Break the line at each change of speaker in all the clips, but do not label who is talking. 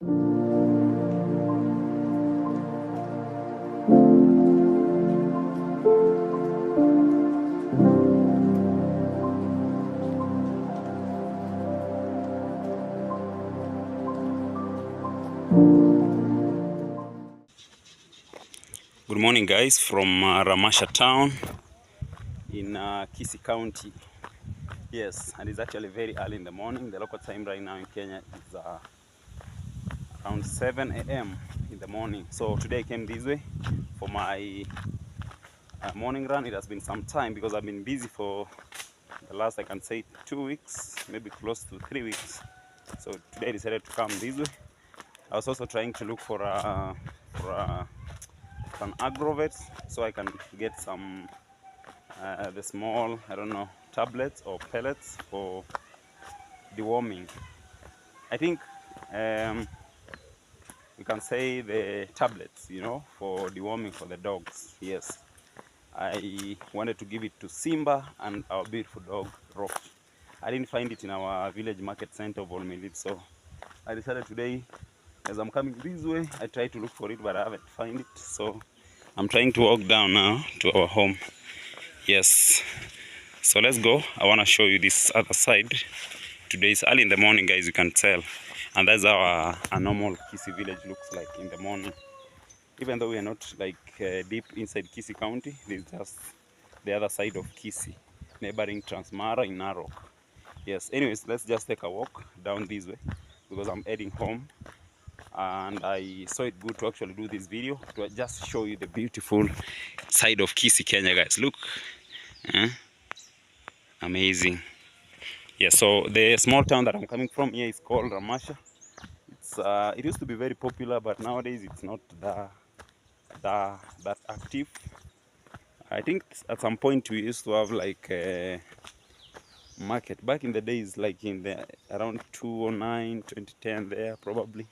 Good morning, guys, from Ramasha town in Kisii County. Yes, and it's actually very early in the morning. The local time right now in Kenya is around 7 a.m. in the morning. So today I came this way for my morning run. It has been some time because I've been busy for the last, I can say, 2 weeks, maybe close to 3 weeks. So today I decided to come this way. I was also trying to look for an agrovet so I can get some the small, I don't know, tablets or pellets for deworming. I think we can say the tablets, for deworming for the dogs. Yes, I wanted to give it to Simba and our beautiful dog Rock. I didn't find it in our village market center of Olmilit, so I decided today, as I'm coming this way, I tried to look for it, but I haven't found it. So I'm trying to walk down now to our home. Yes, so let's go. I want to show you this other side. Today is early in the morning, guys, you can tell, and that's how a normal Kisii village looks like in the morning. Even though we are not like deep inside Kisii County, this is just the other side of Kisii, neighboring Transmara in Narok. Yes, anyways, let's just take a walk down this way because I'm heading home, and I saw it good to actually do this video to just show you the beautiful side of Kisii, Kenya, guys. Look, amazing. Yeah, so the small town that I'm coming from here is called Ramasha. It used to be very popular, but nowadays it's not that active. I think at some point we used to have like a market back in the days, like in the around 2009, 2010 there probably,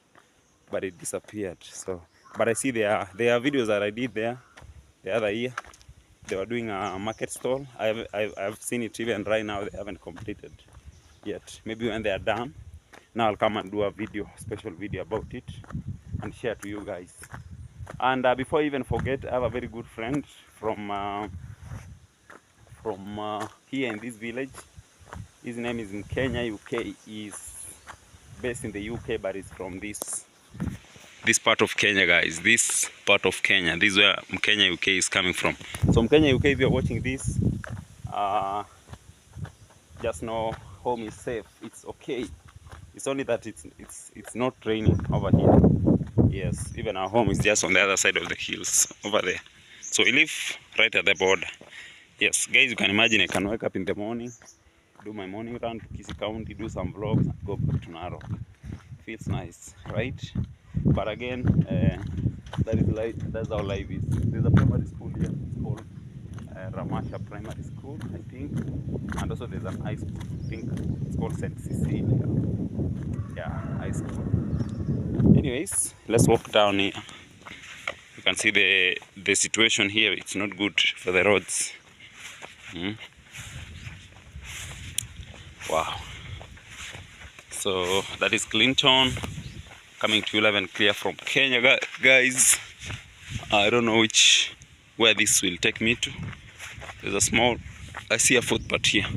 but it disappeared. So, but I see there are videos that I did there the other year. They were doing a market stall. I've seen it even right now. They haven't completed yet. Maybe when they are done, now I'll come and do a special video about it and share to you guys. And before I even forget, I have a very good friend from here in this village. His name is in Kenya, UK. He's based in the UK, but he's from this part of Kenya, guys. This part of Kenya. This is where Kenya, UK is coming from. So Kenya, UK, if you're watching this, just know home is safe. It's okay. It's only that it's not raining over here. Yes, even our home is just on the other side of the hills over there. So we live right at the border. Yes, guys, you can imagine I can wake up in the morning, do my morning run to Kisii County, do some vlogs, and go back to Narok. Feels nice, right? But again, that's how life is. There's a primary school here. It's called Ramasha Primary School, I think. And also there's an high school. I think it's called St. Cecilia. Yeah, high school. Anyways, let's walk down here. You can see the situation here. It's not good for the roads. Wow. So that is Clinton coming to 11 clear from Kenya, guys. I don't know where this will take me to. There's a small, I see a footpath here.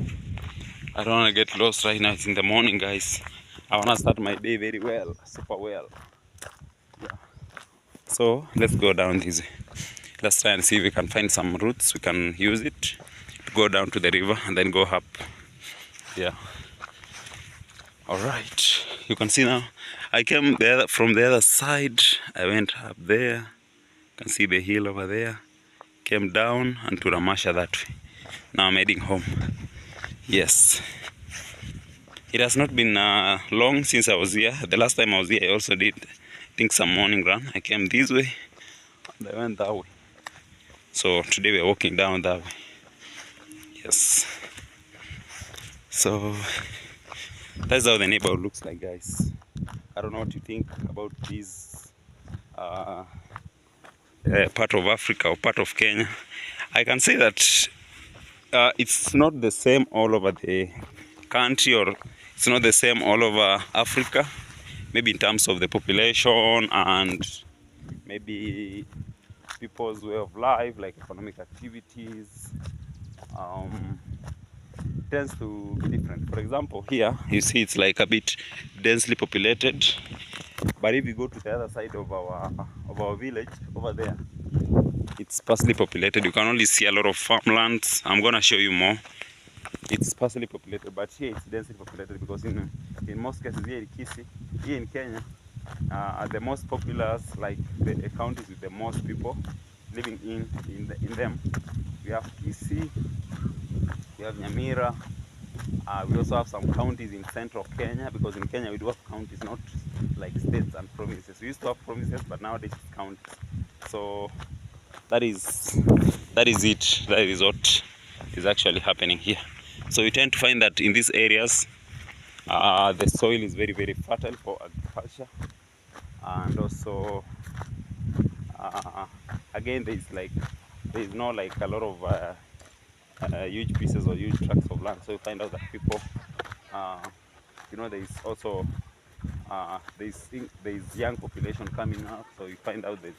I don't want to get lost right now. It's in the morning, guys. I want to start my day very well, super well. Yeah. So let's go down this way. Let's try and see if we can find some routes. We can use it to go down to the river and then go up. Yeah. All right. You can see now. I came from the other side. I went up there. You can see the hill over there. Came down and to Ramasha that way. Now I'm heading home. Yes. It has not been long since I was here. The last time I was here, I also did, I think, some morning run. I came this way and I went that way. So today we're walking down that way. Yes. So that's how the neighborhood looks like, guys. I don't know what you think about this part of Africa or part of Kenya. I can say that it's not the same all over the country, or it's not the same all over Africa. maybe in terms of the population and maybe people's way of life, like economic activities, tends to be different. For example, here you see it's like a bit densely populated, but if you go to the other side of our village over there, it's sparsely populated. You can only see a lot of farmlands. I'm gonna show you more. It's sparsely populated, but here it's densely populated because in most cases here in Kisii, here in Kenya, the most populous, like the counties with the most people living in them, we have Kisii, we have Nyamira. We also have some counties in central Kenya, because in Kenya we do have counties, not like states and provinces. We used to have provinces, but nowadays it's counties. So that is it. That is what is actually happening here. So you tend to find that in these areas, the soil is very, very fertile for agriculture, and also again there is no like a lot of huge pieces or huge tracts of land. So you find out that people, there is also there is young population coming up. So you find out that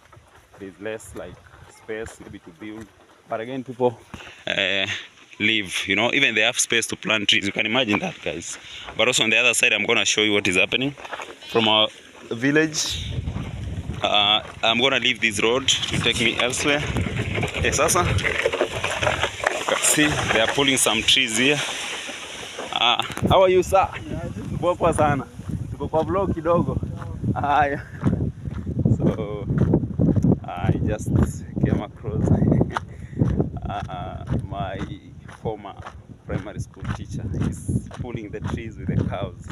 there's less like space maybe to build, but again people live, even they have space to plant trees. You can imagine that, guys. But also on the other side, I'm gonna show you what is happening from our village. I'm gonna leave this road to take me elsewhere. Hey, sasa you can see they are pulling some trees here. How are you, sir? Poa sana. Tuko kwa vlog kidogo. So I just came across my former primary school teacher. He's pulling the trees with the cows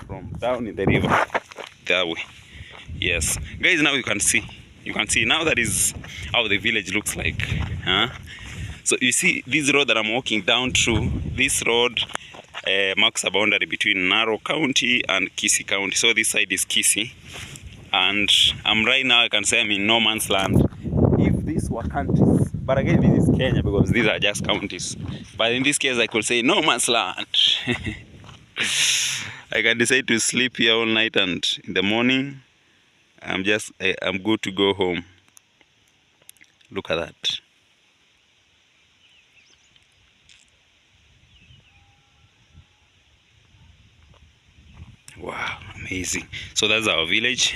from down in the river that way. Yes, guys, now you can see now that is how the village looks like. So you see this road that I'm walking down through, this road marks a boundary between Narok County and Kisii County. So this side is Kisii, and right now I can say I'm in no man's land. If these were countries, but again this is Kenya because these are just counties, but in this case I could say no man's land. I can decide to sleep here all night, and in the morning I'm good to go home. Look at that. Wow, amazing. So that's our village.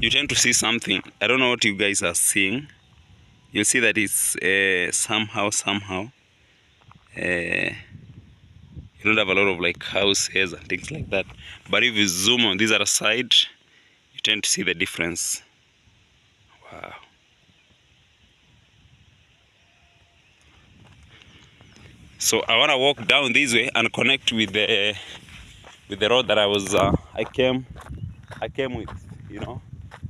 You tend to see something, I don't know what you guys are seeing. You'll see that it's somehow you don't have a lot of like houses and things like that, but if you zoom on this other side, you tend to see the difference. Wow. So I want to walk down this way and connect with the road that I came with,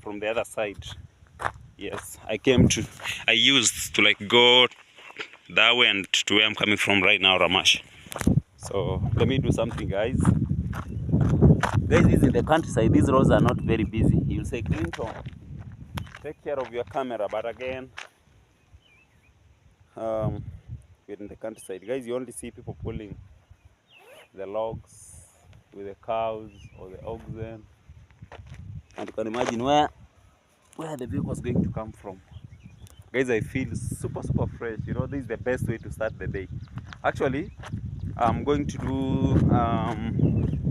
from the other side. Yes, I used to like go that way and to where I'm coming from right now, Ramash. So let me do something, guys. Guys, this is the countryside. These roads are not very busy. You'll say, Clinton, take care of your camera. But again, we're in the countryside, guys. You only see people pulling the logs with the cows or the oxen, and you can imagine where the vehicle is going to come from. Guys, I feel super fresh. This is the best way to start the day. Actually, I'm going to do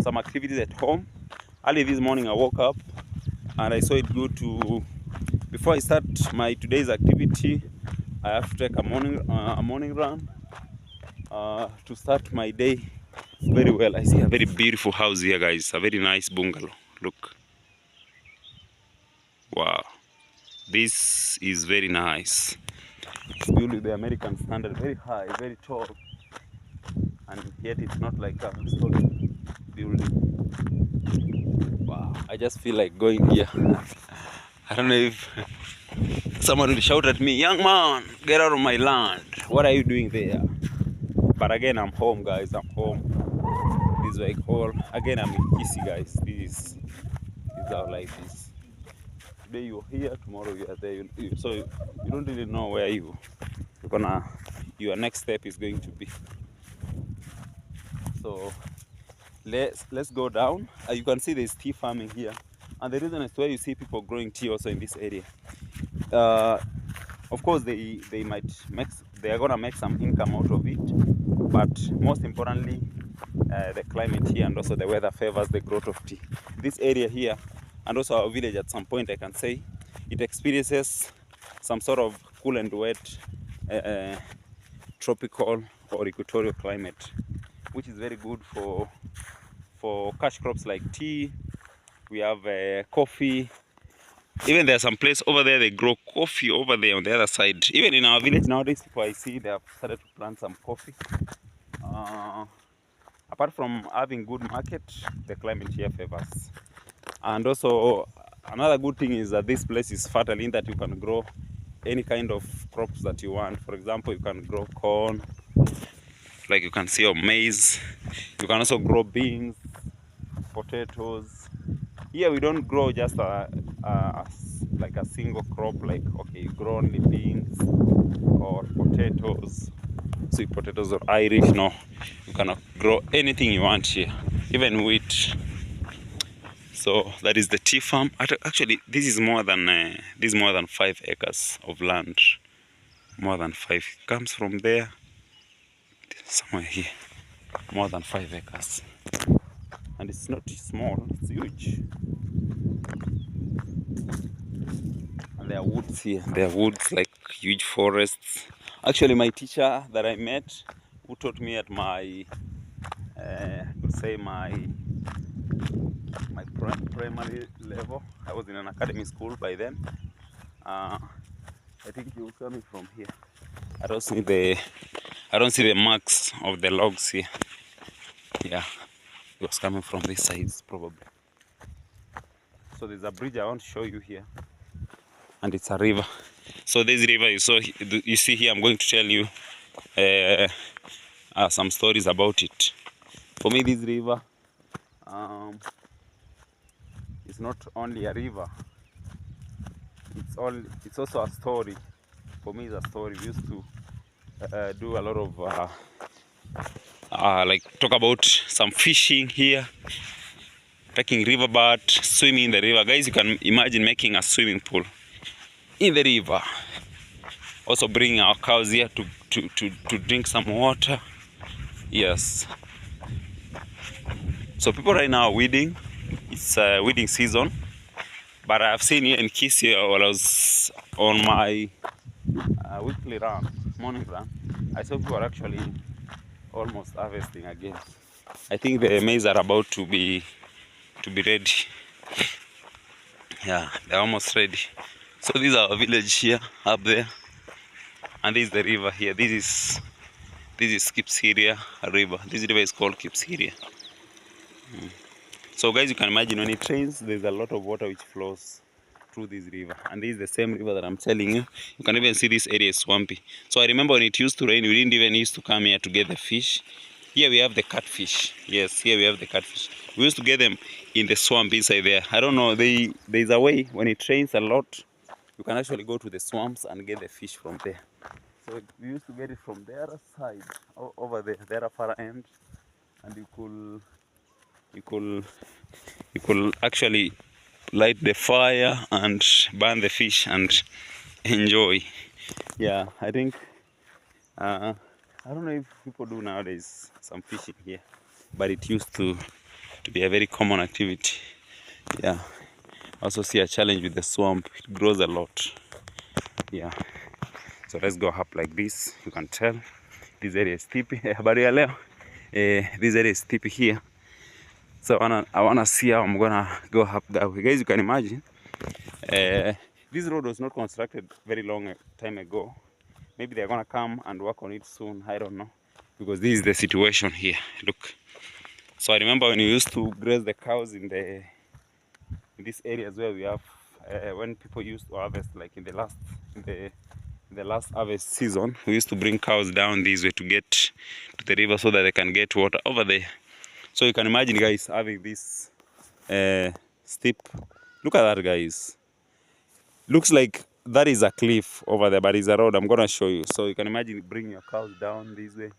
some activities at home. Early this morning I woke up and I saw it good to, before I start my today's activity, I have to take a morning run to start my day very well. I see a very beautiful house here, guys. A very nice bungalow. Look. Wow. This is very nice. It's built with the American standard, very high, very tall, and yet it's not like a stone building. Wow, I just feel like going here. I don't know if someone will shout at me, "Young man, get out of my land. What are you doing there?" But again, I'm home, guys. I'm home. This is like all. Again, I'm in Kisii, guys. This is our life is. Today you're here, tomorrow you are there. So you don't really know where your next step is going to be. So let's go down. You can see there's tea farming here. And the reason is why you see people growing tea also in this area. Of course, they are gonna make some income out of it, but most importantly, the climate here and also the weather favors the growth of tea. This area here, and also our village at some point, I can say, it experiences some sort of cool and wet tropical or equatorial climate, which is very good for cash crops like tea. We have coffee. Even there's some place over there they grow coffee over there on the other side. Even in our village nowadays, people I see they have started to plant some coffee. Apart from having good market, the climate here favors. And also another good thing is that this place is fertile in that you can grow any kind of crops that you want. For example, you can grow corn, like you can see, or maize. You can also grow beans, potatoes. Here we don't grow just like a single crop, like, okay, you grow only beans or potatoes, sweet potatoes or Irish. No, you cannot grow anything you want here, even wheat. So that is the tea farm. Actually, this is more than 5 acres of land. More than 5. It comes from there, somewhere here. More than 5 acres. And it's not small, it's huge. And there are woods here. There are woods, like huge forests. Actually, my teacher that I met, who taught me at my, my primary level. I was in an academy school by then. I think he was coming from here. I don't see the marks of the logs here. Yeah, he was coming from this side probably. So there's a bridge I want to show you here, and it's a river. So this river you see here, I'm going to tell you some stories about it. For me, this river is not only a river, it's also a story. For me, it's a story. We used to do a lot of like talk about some fishing here, taking river bath, swimming in the river. Guys, you can imagine making a swimming pool in the river. Also bringing our cows here to drink some water. Yes. So people right now are weeding. It's weeding season. But I've seen here in Kisii, while I was on my weekly run, morning run, I saw people are actually almost harvesting again. I think the maize are about to be ready. Yeah, they're almost ready. So this is our village here, up there, and this is the river here. This is Kipsiria river. This river is called Kipsiria. So guys, you can imagine when it rains, there's a lot of water which flows through this river, and this is the same river that I'm telling you. You can even see this area is swampy. So I remember when it used to rain, we didn't even used to come here to get the fish. Here we have the catfish. Yes, here we have the catfish. We used to get them in the swamp inside there. I don't know, there's a way when it rains a lot, you can actually go to the swamps and get the fish from there. So we used to get it from the other side, over there, the other far end, and you could actually light the fire and burn the fish and enjoy. Yeah, I think I don't know if people do nowadays some fishing here, but it used to be a very common activity. Yeah, also see a challenge with the swamp. It grows a lot. Yeah, so let's go up like this. You can tell this area is steepy. This area is steepy here. So I wanna see how I'm gonna go up that way. Guys, you can imagine this road was not constructed very long time ago. Maybe they're gonna come and work on it soon. I don't know, because this is the situation here. Look. So I remember when we used to graze the cows in these areas where we have when people used to harvest, like in the last harvest season, we used to bring cows down this way to get to the river so that they can get water over there. So you can imagine, guys, having this steep. Look at that, guys. Looks like that is a cliff over there, but it's a road. I'm gonna show you. So you can imagine bringing your cows down this way.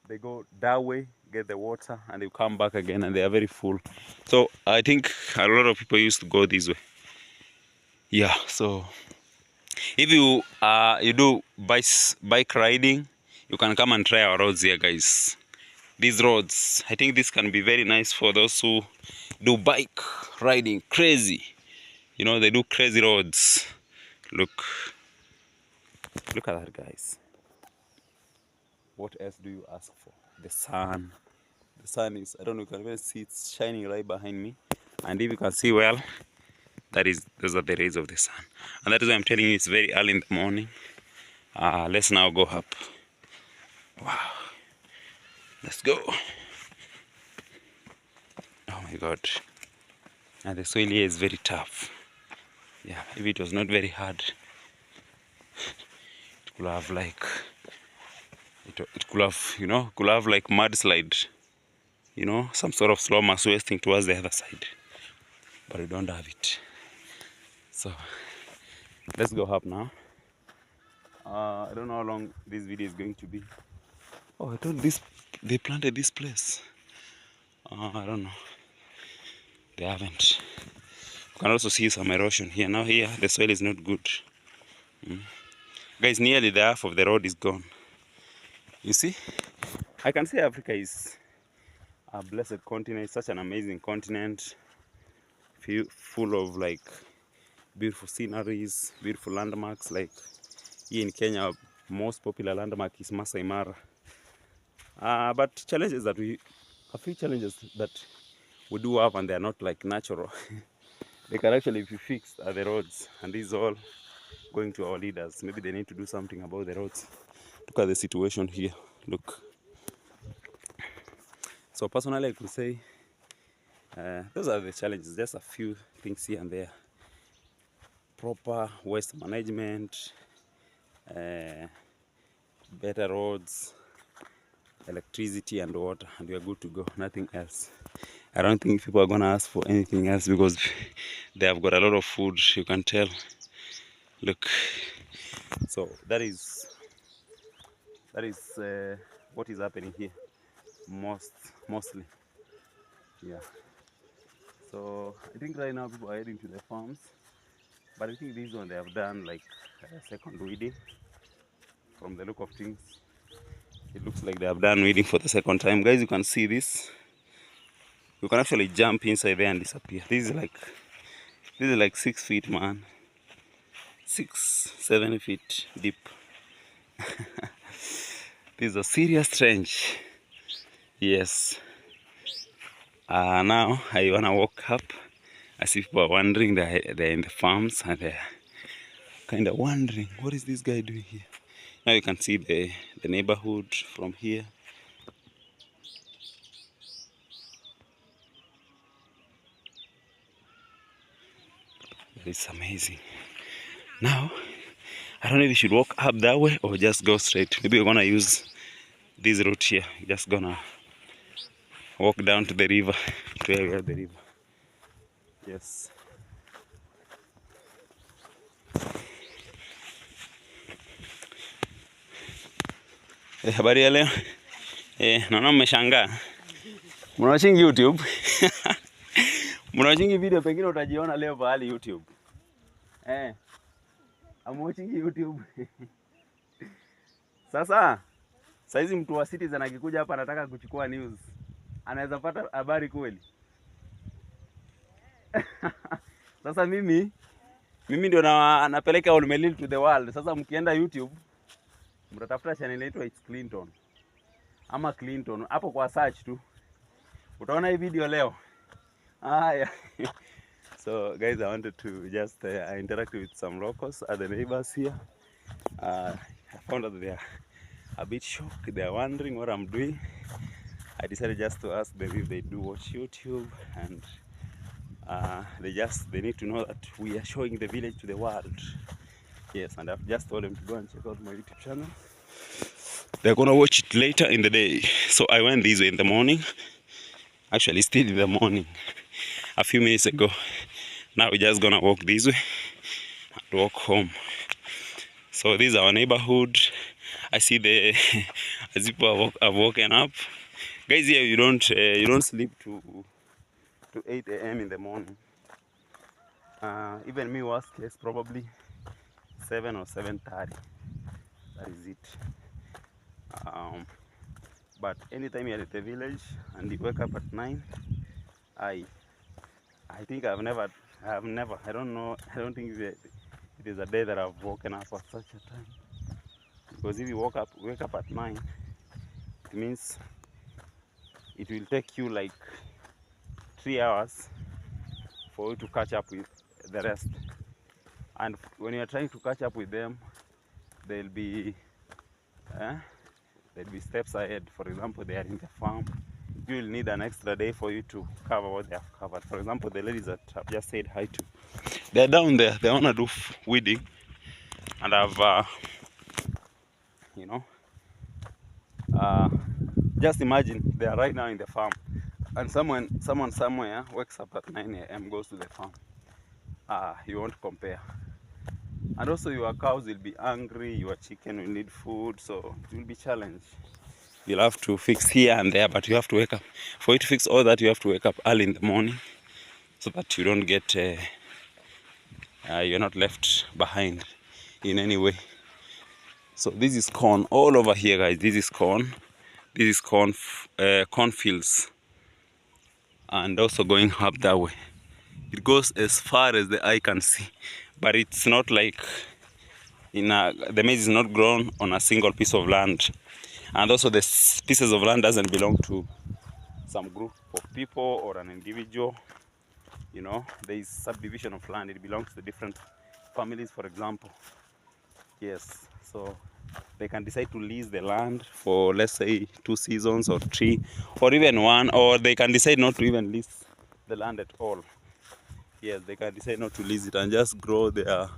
They go that way. get the water, and they come back again, and they are very full. So I think a lot of people used to go this way. Yeah, so if you do bike riding, you can come and try our roads here, guys. These roads, I think this can be very nice for those who do bike riding crazy. You know, they do crazy roads. Look at that, guys. What else do you ask for? The sun. The sun is, I don't know, you can even see it's shining right behind me. And if you can see well, those are the rays of the sun. And that is why I'm telling you it's very early in the morning. Let's now go up. Wow. Let's go. Oh my God. And the soil here is very tough. Yeah, if it was not very hard, it could have like, it could have, you know, could have like mudslide. You know, some sort of slow mass wasting towards the other side. But we don't have it. So let's go up now. I don't know how long this video is going to be. Oh, I thought they planted this place. I don't know. They haven't. You can also see some erosion here. Now here the soil is not good. Guys, nearly the half of the road is gone. You see? I can say Africa is a blessed continent. It's such an amazing continent. Full of like beautiful sceneries, beautiful landmarks. Like here in Kenya, most popular landmark is Masai Mara. But challenges that a few challenges that we do have, and they are not like natural. They can actually be fixed at the roads, and this is all going to our leaders. Maybe they need to do something about the roads. Look at the situation here. Look. So personally, I could say those are the challenges. Just a few things here and there. Proper waste management, better roads, electricity and water, and we are good to go. Nothing else. I don't think people are gonna ask for anything else because they have got a lot of food. You can tell. Look. So that is what is happening here. Mostly. Yeah. So I think right now people are heading to the farms, but I think this one they have done like a second weeding. From the look of things, it looks like they have done weeding for the second time. Guys, you can see this. You can actually jump inside there and disappear. This is like 6 feet, man. 6-7 feet deep. This is a serious trench. Yes. Now I wanna walk up. I see people are wondering. They're in the farms and they're kind of wondering, what is this guy doing here? Now you can see the neighborhood from here. It's amazing. Now, I don't know if you should walk up that way or just go straight. Maybe we're gonna use this route here. Just gonna walk down to the river, to where we have the river. Yes. Habari ya leo? Naona mmeshangaa. Mnawachingi YouTube? Mnawachingi video pengine utajiona leo pahali YouTube. Amwachingi YouTube. Sasa saizi mtu wa Citizen akikuja hapa anataka kuchukua news, anaweza pata habari kweli? Sasa mimi ndio napeleka All Melil to the world. Sasa mkienda YouTube mtatafuta channel inaitwa It's Clinton ama Clinton, hapo kwa search tu utaona hii video leo. Yeah. So guys, I wanted to just interact with some locals, other neighbors here. I found out they are a bit shocked. They are wondering what I'm doing. I decided just to ask them if they do watch YouTube, and they need to know that we are showing the village to the world. Yes, and I've just told them to go and check out my YouTube channel. They're gonna watch it later in the day. So I went this way in the morning. Actually, still in the morning, a few minutes ago. Now we're just gonna walk this way and walk home. So this is our neighborhood. I see as people have woken up, Guys, here you don't sleep to 8 a.m. in the morning. Even me, worst case, probably 7 or 7:30. That is it. But anytime you're at the village and you wake up at 9, I think I don't know, I don't think it is a day that I've woken up at such a time. Because if you wake up at 9, it means it will take you like 3 hours for you to catch up with the rest. And when you're trying to catch up with them, they'll be steps ahead. For example, they are in the farm. You will need an extra day for you to cover what they have covered. For example, the ladies that I've just said hi to, they're down there. They want to do weeding, and I've just imagine they are right now in the farm, and someone somewhere wakes up at 9 a.m. goes to the farm. You won't compare. And also your cows will be hungry, your chicken will need food, so it will be challenged. You'll have to fix here and there, but you have to wake up. For you to fix all that, you have to wake up early in the morning so that you don't get, you're not left behind in any way. So this is corn all over here, guys. This is corn. This is cornfields, and also going up that way. It goes as far as the eye can see, but it's not like the maize is not grown on a single piece of land, and also the pieces of land doesn't belong to some group of people or an individual. There is subdivision of land. It belongs to different families, for example. Yes, so they can decide to lease the land for, let's say, 2 seasons or 3 or even 1, or they can decide not to even lease the land at all. Yes, they can decide not to lease it and just grow their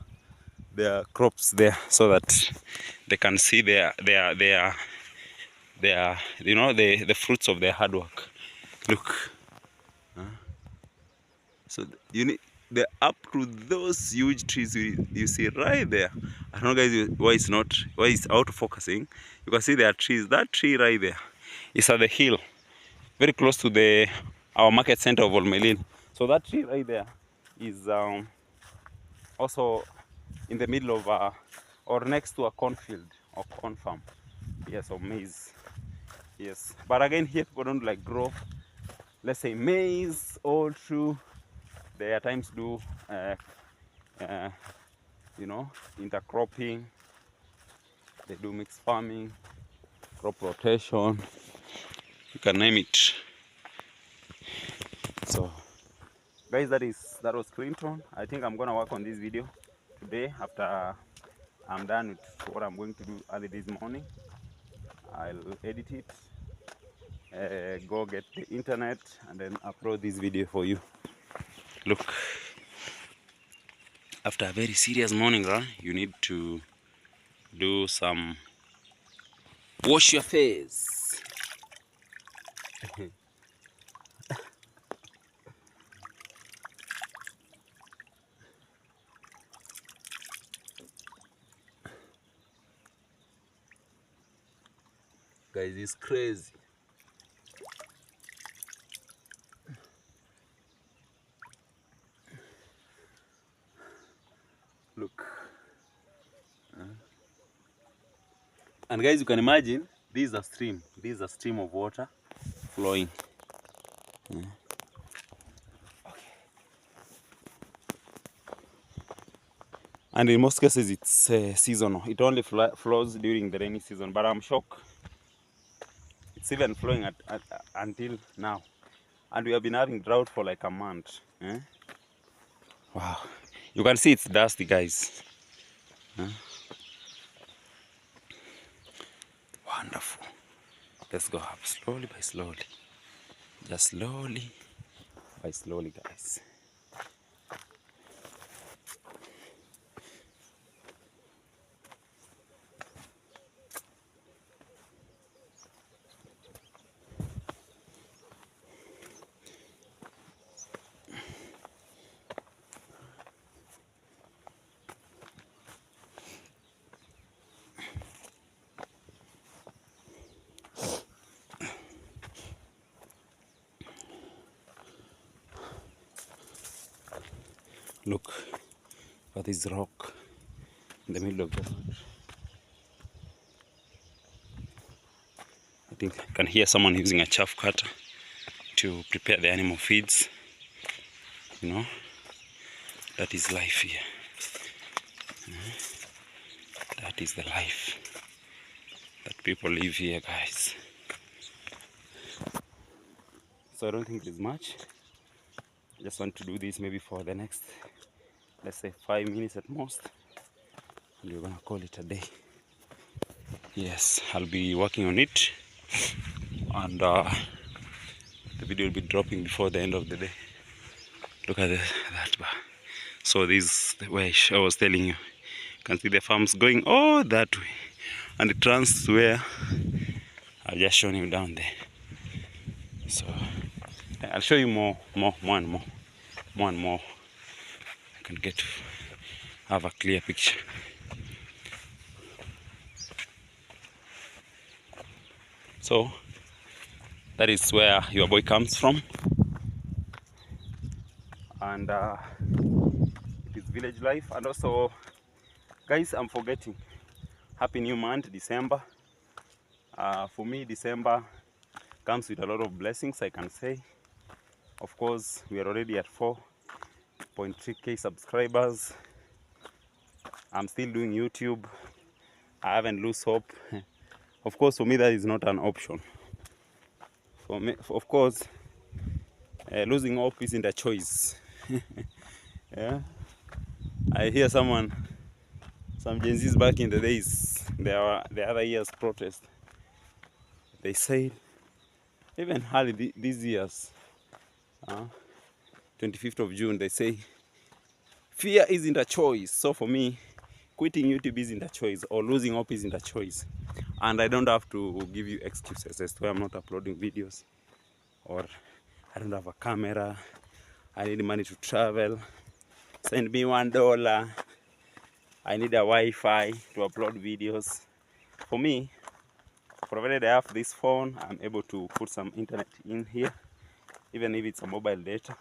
crops there so that they can see the fruits of their hard work. Look. So you need up to those huge trees you see right there. I don't know, guys, why it's out of focusing. You can see there are trees. That tree right there is at the hill, very close to our market center of Olmelin. So that tree right there is also in the middle of or next to a cornfield or corn farm. Yes, or maize. Yes, but again, here people don't like grow, let's say, maize all through. They at times do intercropping. They do mixed farming, crop rotation, you can name it. So guys, that was Clinton. I think I'm gonna work on this video today after I'm done with what I'm going to do early this morning. I'll edit it, go get the internet, and then upload this video for you. Look, after a very serious morning run, you need to do some wash your face. Guys, it's crazy. Look. And guys, you can imagine this is a stream. This is a stream of water flowing. Okay. And in most cases it's seasonal. It only flows during the rainy season, but I'm shocked it's even flowing until now. And we have been having drought for like a month. Wow. You can see it's dusty, guys. Wonderful. Let's go up slowly by slowly. Just slowly by slowly, guys. Look at this rock in the middle of the road. I think I can hear someone using a chaff cutter to prepare the animal feeds. You know, that is life here. That is the life that people live here, guys. So I don't think there's much. I just want to do this maybe for the next, let's say 5 minutes at most, and we're gonna call it a day. Yes, I'll be working on it, and the video will be dropping before the end of the day. Look at that bar. So this is the way I was telling you. You can see the farms going all that way, and it runs to where I've just shown you down there. So I'll show you more and more. I can get to have a clear picture. So that is where your boy comes from, and it is village life. And also, guys, I'm forgetting, happy new month, December. For me, December comes with a lot of blessings, I can say. Of course, we are already at 4.3k subscribers. I'm still doing YouTube. I haven't lost hope. Of course, for me, that is not an option. For me, of course, losing hope isn't a choice. Yeah, I hear some Gen Zs back in the days, the other year's protest, they said, even early these years, 25th of June, they say, fear isn't a choice. So for me, quitting YouTube isn't a choice, or losing hope isn't a choice. And I don't have to give you excuses as to why I'm not uploading videos, or I don't have a camera, I need money to travel, send me $1, I need a Wi-Fi to upload videos. For me, provided I have this phone, I'm able to put some internet in here, even if it's a mobile data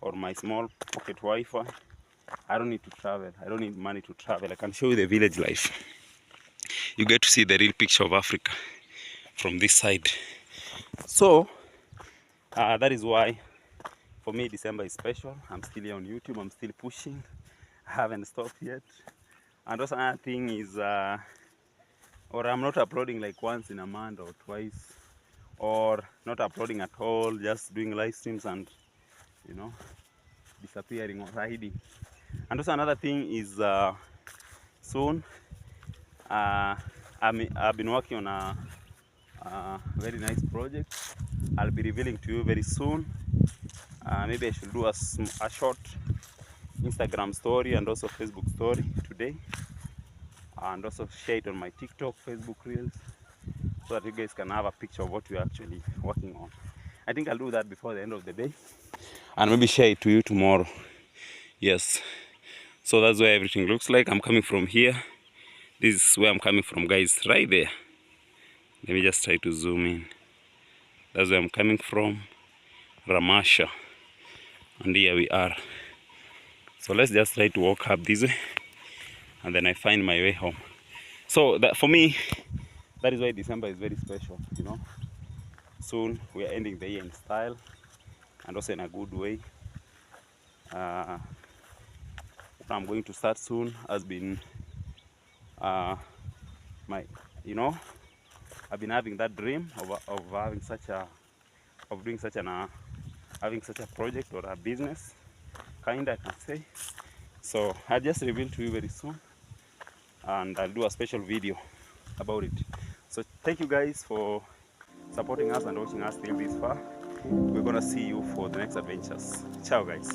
or my small pocket Wi-Fi. I don't need to travel. I don't need money to travel. I can show you the village life. You get to see the real picture of Africa from this side. So that is why for me December is special. I'm still here on YouTube. I'm still pushing. I haven't stopped yet. And also another thing is, or I'm not uploading like once in a month or twice, or not uploading at all, just doing live streams and, you know, disappearing or hiding. And also another thing is, soon I've been working on a very nice project. I'll be revealing to you very soon. Maybe I should do a short Instagram story and also Facebook story today, and also share it on my TikTok, Facebook Reels, so that you guys can have a picture of what we're actually working on. I think I'll do that before the end of the day, and maybe share it to you tomorrow. Yes, so that's where everything looks like. I'm coming from here. This is where I'm coming from, guys, right there. Let me just try to zoom in. That's where I'm coming from, Ramasha, and here we are. So let's just try to walk up this way, and then I find my way home. So that, for me, that is why December is very special, you know. Soon we are ending the year in style, and also in a good way. What I'm going to start soon has been I've been having that dream of having such a having such a project or a business, kinda, I can say. So I'll just reveal to you very soon, and I'll do a special video about it. So thank you guys for supporting us and watching us till this far. We're gonna see you for the next adventures. Ciao, guys.